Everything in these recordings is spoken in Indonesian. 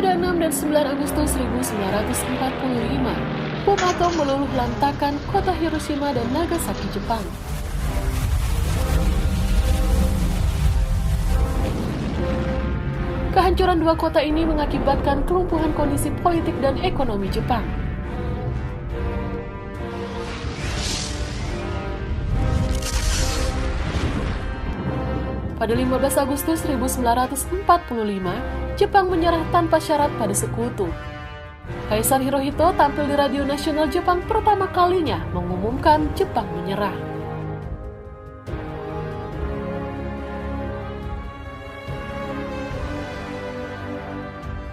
Pada 6 dan 9 Agustus 1945, bom atom meluluh lantakan kota Hiroshima dan Nagasaki, Jepang. Kehancuran dua kota ini mengakibatkan kelumpuhan kondisi politik dan ekonomi Jepang. Pada 15 Agustus 1945, Jepang menyerah tanpa syarat pada sekutu. Kaisar Hirohito tampil di radio nasional Jepang pertama kalinya mengumumkan Jepang menyerah.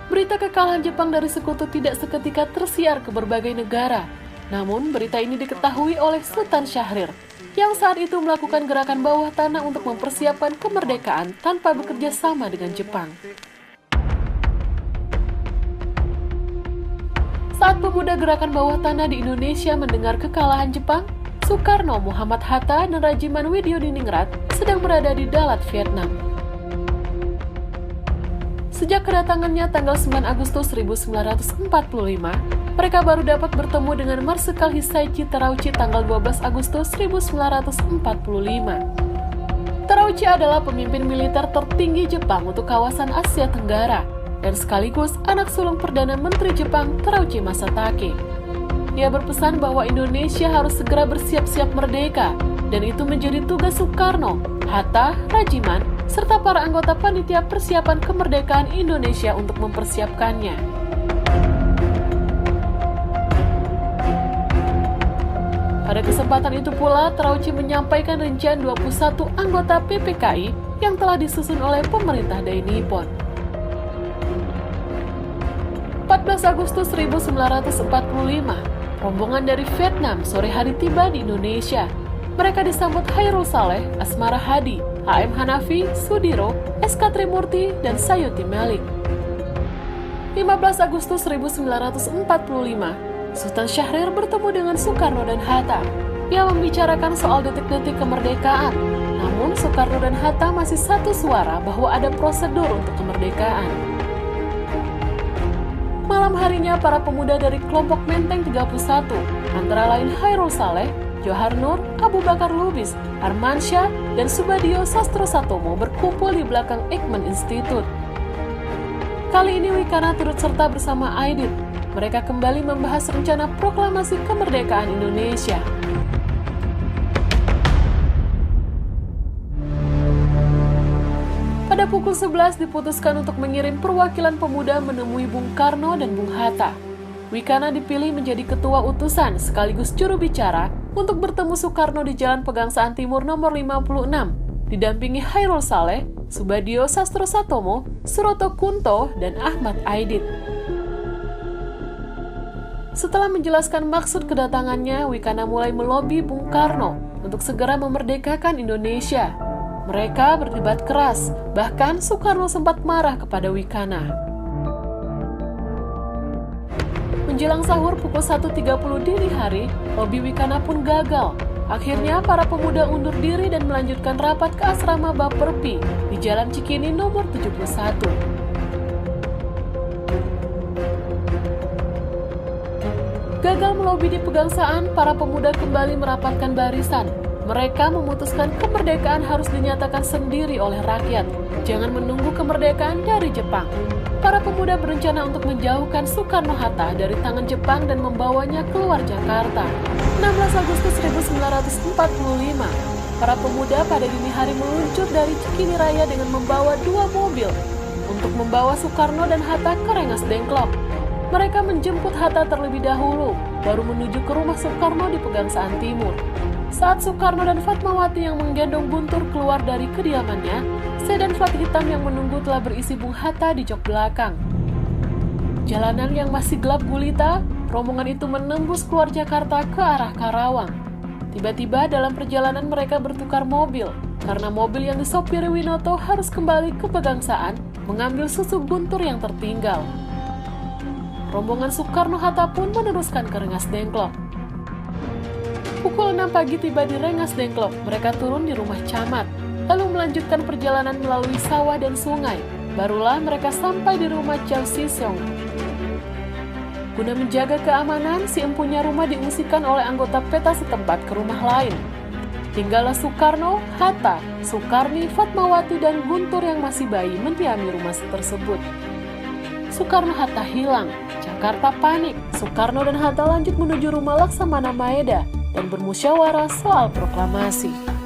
Berita kekalahan Jepang dari sekutu tidak seketika tersiar ke berbagai negara. Namun, berita ini diketahui oleh Sultan Syahrir, yang saat itu melakukan gerakan bawah tanah untuk mempersiapkan kemerdekaan tanpa bekerja sama dengan Jepang. Saat pemuda gerakan bawah tanah di Indonesia mendengar kekalahan Jepang, Soekarno, Muhammad Hatta, dan Rajiman Widyodiningrat sedang berada di Dalat, Vietnam. Sejak kedatangannya tanggal 9 Agustus 1945, mereka baru dapat bertemu dengan Marsekal Hisaichi Terauchi tanggal 12 Agustus 1945. Terauchi adalah pemimpin militer tertinggi Jepang untuk kawasan Asia Tenggara dan sekaligus anak sulung Perdana Menteri Jepang Terauchi Masatake. Ia berpesan bahwa Indonesia harus segera bersiap-siap merdeka, dan itu menjadi tugas Soekarno, Hatta, Rajiman, serta para anggota panitia persiapan kemerdekaan Indonesia untuk mempersiapkannya. Pada kesempatan itu pula, Terauchi menyampaikan rincian 21 anggota PPKI yang telah disusun oleh pemerintah Dai Nippon. 14 Agustus 1945, rombongan dari Vietnam sore hari tiba di Indonesia. Mereka disambut Chairul Saleh, Asmara Hadi, H.M. Hanafi, Sudiro, S.K. Trimurti, dan Sayuti Melik. 15 Agustus 1945, Sultan Syahrir bertemu dengan Soekarno dan Hatta. Ia membicarakan soal detik-detik kemerdekaan. Namun Soekarno dan Hatta masih satu suara bahwa ada prosedur untuk kemerdekaan. Malam harinya para pemuda dari kelompok Menteng 31, antara lain Chairul Saleh, Johar Nur, Abu Bakar Lubis, Armansyah, dan Subadio Sastro Satomo berkumpul di belakang Ekman Institute. Kali ini Wikana turut serta bersama Aidit. Mereka kembali membahas rencana proklamasi kemerdekaan Indonesia. Pada pukul 11 diputuskan untuk mengirim perwakilan pemuda menemui Bung Karno dan Bung Hatta. Wikana dipilih menjadi ketua utusan sekaligus juru bicara untuk bertemu Soekarno di Jalan Pegangsaan Timur nomor 56, didampingi Chairul Saleh, Subadio Sastro Satomo, Suroto Kunto, dan Ahmad Aidit. Setelah menjelaskan maksud kedatangannya, Wikana mulai melobi Bung Karno untuk segera memerdekakan Indonesia. Mereka berdebat keras, bahkan Soekarno sempat marah kepada Wikana. Menjelang sahur pukul 1.30 dini hari, lobi Wikana pun gagal. Akhirnya para pemuda undur diri dan melanjutkan rapat ke asrama Baperpi di Jalan Cikini nomor 71. Gagal melobi di Pegangsaan, para pemuda kembali merapatkan barisan. Mereka memutuskan kemerdekaan harus dinyatakan sendiri oleh rakyat. Jangan menunggu kemerdekaan dari Jepang. Para pemuda berencana untuk menjauhkan Soekarno-Hatta dari tangan Jepang dan membawanya keluar Jakarta. 16 Agustus 1945, para pemuda pada dini hari meluncur dari Cikini Raya dengan membawa 2 mobil untuk membawa Soekarno dan Hatta ke Rengas Dengklok. Mereka menjemput Hatta terlebih dahulu, baru menuju ke rumah Soekarno di Pegangsaan Timur. Saat Soekarno dan Fatmawati yang menggendong Guntur keluar dari kediamannya, sedan plat hitam yang menunggu telah berisi Bung Hatta di jok belakang. Jalanan yang masih gelap gulita, rombongan itu menembus keluar Jakarta ke arah Karawang. Tiba-tiba dalam perjalanan mereka bertukar mobil, karena mobil yang disopiri Winoto harus kembali ke Pegangsaan mengambil susu Guntur yang tertinggal. Rombongan Soekarno-Hatta pun meneruskan ke Rengas Dengklok. Pukul 6 pagi tiba di Rengas Dengklok, mereka turun di rumah camat, lalu melanjutkan perjalanan melalui sawah dan sungai, Barulah mereka sampai di rumah Chow Si-seong. Guna menjaga keamanan, si empunya rumah diungsikan oleh anggota PETA setempat ke rumah lain. Tinggallah Soekarno, Hatta, Soekarni, Fatmawati, dan Guntur yang masih bayi mendiami rumah tersebut. Soekarno-Hatta hilang, Jakarta panik. Soekarno dan Hatta lanjut menuju rumah Laksamana Maeda dan bermusyawarah soal proklamasi.